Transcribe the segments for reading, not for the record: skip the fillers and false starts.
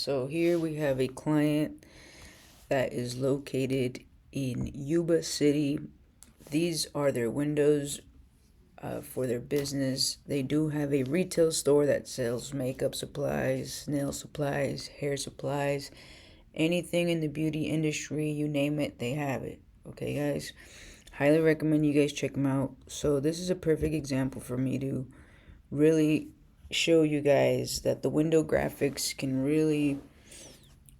So here we have a client that is located in Yuba City. These are their windows for their business. They do have a retail store that sells makeup supplies, nail supplies, hair supplies, anything in the beauty industry, you name it, they have it. Okay, guys, highly recommend you guys check them out. So this is a perfect example for me to really show you guys that the window graphics can really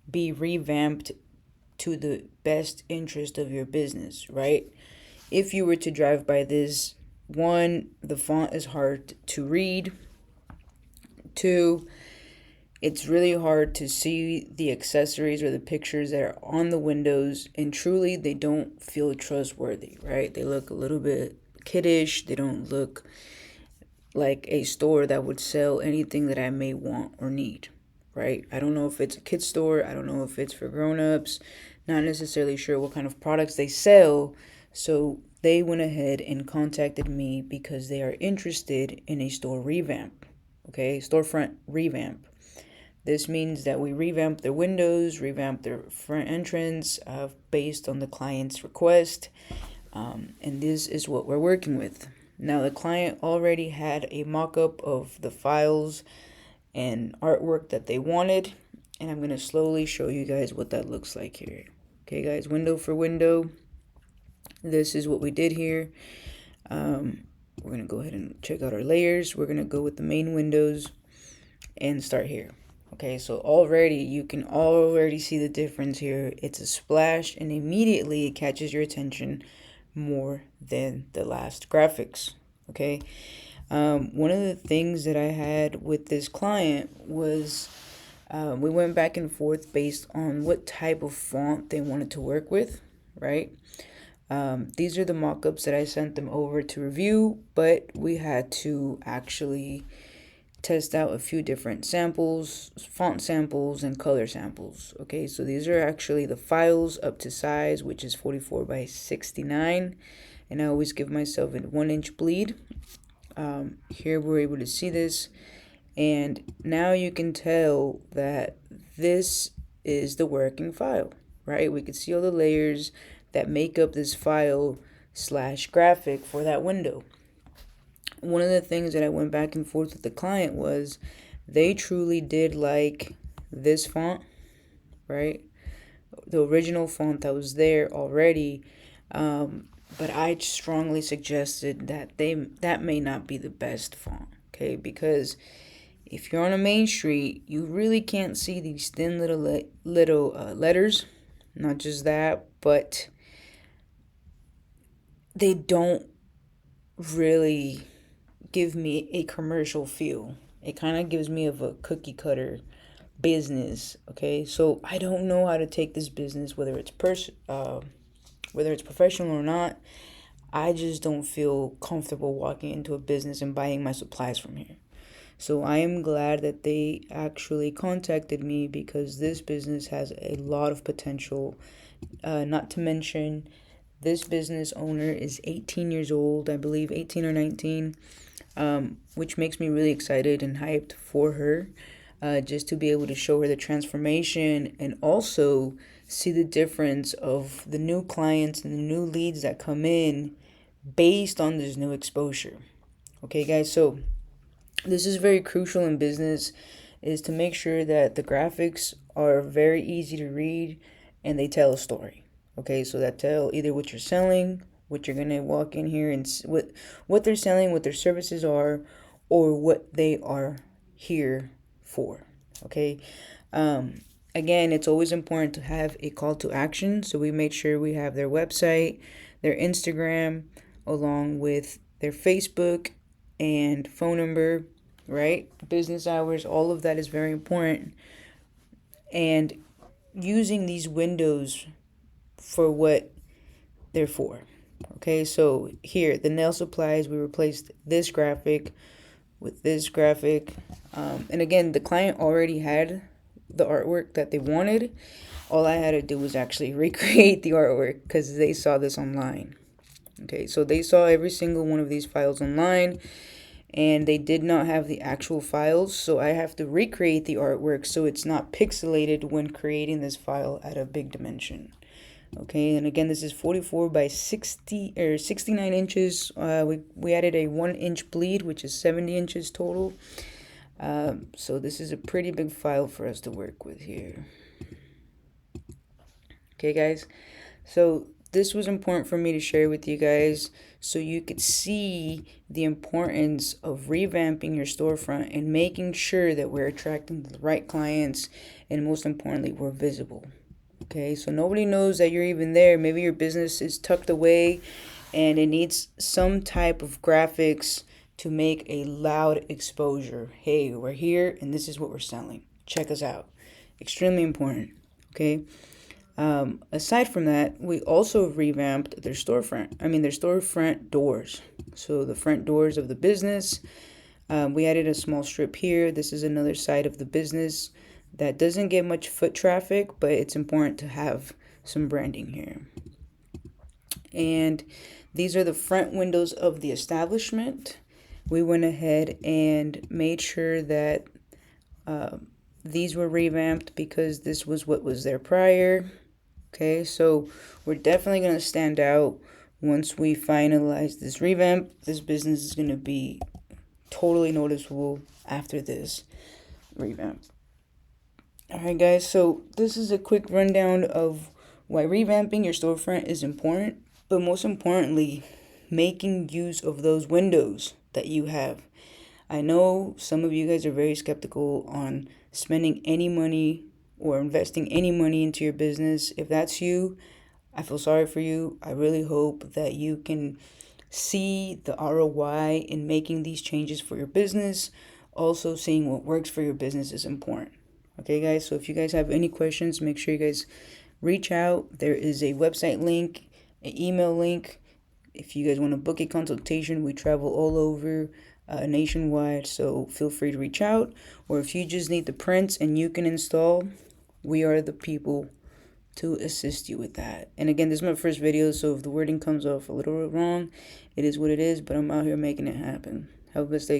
be revamped to the best interest of your business, right? If you were to drive by this, one, the font is hard to read. Two, it's really hard to see the accessories or the pictures that are on the windows, and truly they don't feel trustworthy, right? They look a little bit kiddish. They don't look like a store that would sell anything that I may want or need, right? I don't know if it's a kid store. I don't know if it's for grown-ups. Not necessarily sure what kind of products they sell. So they went ahead and contacted me because they are interested in a store revamp. Okay, storefront revamp. This means that we revamp their windows, revamp their front entrance based on the client's request. And this is what we're working with. Now, the client already had a mock-up of the files and artwork that they wanted, and I'm going to slowly show you guys what that looks like here. Okay, guys, window for window. This is what we did here. We're going to go ahead and check out our layers. We're going to go with the main windows and start here. Okay, so already you can already see the difference here. It's a splash, and immediately it catches your attention more than the last graphics. Okay, one of the things that I had with this client was we went back and forth based on what type of font they wanted to work with, right? These are the mock-ups that I sent them over to review, but we had to actually test out a few different samples, font samples, and color samples. Okay, so these are actually the files up to size, which is 44 by 69. And I always give myself a 1-inch bleed. Here we're able to see this. And now you can tell that this is the working file, right? We can see all the layers that make up this file / graphic for that window. One of the things that I went back and forth with the client was they truly did like this font, right? The original font that was there already. But I strongly suggested that that may not be the best font, okay? Because if you're on a main street, you really can't see these thin little letters. Not just that, but they don't really give me a commercial feel. It kind of gives me of a cookie cutter business. Okay, so I don't know how to take this business, whether it's professional or not. I just don't feel comfortable walking into a business and buying my supplies from here. So I am glad that they actually contacted me because this business has a lot of potential. Not to mention, this business owner is 18 years old, I believe 18 or 19, which makes me really excited and hyped for her, just to be able to show her the transformation and also see the difference of the new clients and the new leads that come in based on this new exposure. Okay, guys, so this is very crucial in business, is to make sure that the graphics are very easy to read and they tell a story. Okay, so that tell either what you're selling, what you're gonna walk in here and what they're selling, what their services are, or what they are here for. Okay, again, it's always important to have a call to action. So we made sure we have their website, their Instagram, along with their Facebook and phone number, right? Business hours, all of that is very important. And using these windows for what they're for. Okay, so here, the nail supplies, we replaced this graphic with this graphic. And again, the client already had the artwork that they wanted. All I had to do was actually recreate the artwork because they saw this online. Okay, so they saw every single one of these files online, and they did not have the actual files, so I have to recreate the artwork so it's not pixelated when creating this file at a big dimension. Okay, and again, this is 44 by 60 or 69 inches. We added a 1-inch bleed, which is 70 inches total. So this is a pretty big file for us to work with here. Okay, guys, so this was important for me to share with you guys so you could see the importance of revamping your storefront and making sure that we're attracting the right clients, and most importantly, we're visible. Okay, so nobody knows that you're even there. Maybe your business is tucked away and it needs some type of graphics to make a loud exposure. Hey, we're here and this is what we're selling. Check us out. Extremely important. Okay. Aside from that, we also revamped their storefront doors. So the front doors of the business, we added a small strip here. This is another side of the business that doesn't get much foot traffic, but it's important to have some branding here. And these are the front windows of the establishment. We went ahead and made sure that these were revamped because this was what was there prior. Okay, so we're definitely going to stand out once we finalize this revamp. This business is going to be totally noticeable after this revamp. Alright guys, so this is a quick rundown of why revamping your storefront is important, but most importantly, making use of those windows that you have. I know some of you guys are very skeptical on spending any money or investing any money into your business. If that's you, I feel sorry for you. I really hope that you can see the ROI in making these changes for your business. Also, seeing what works for your business is important. Okay, guys, so if you guys have any questions, make sure you guys reach out. There is a website link, an email link. If you guys want to book a consultation, we travel all over nationwide, so feel free to reach out. Or if you just need the prints and you can install, we are the people to assist you with that. And again, this is my first video, so if the wording comes off a little wrong, it is what it is, but I'm out here making it happen. Have a blessed day, guys.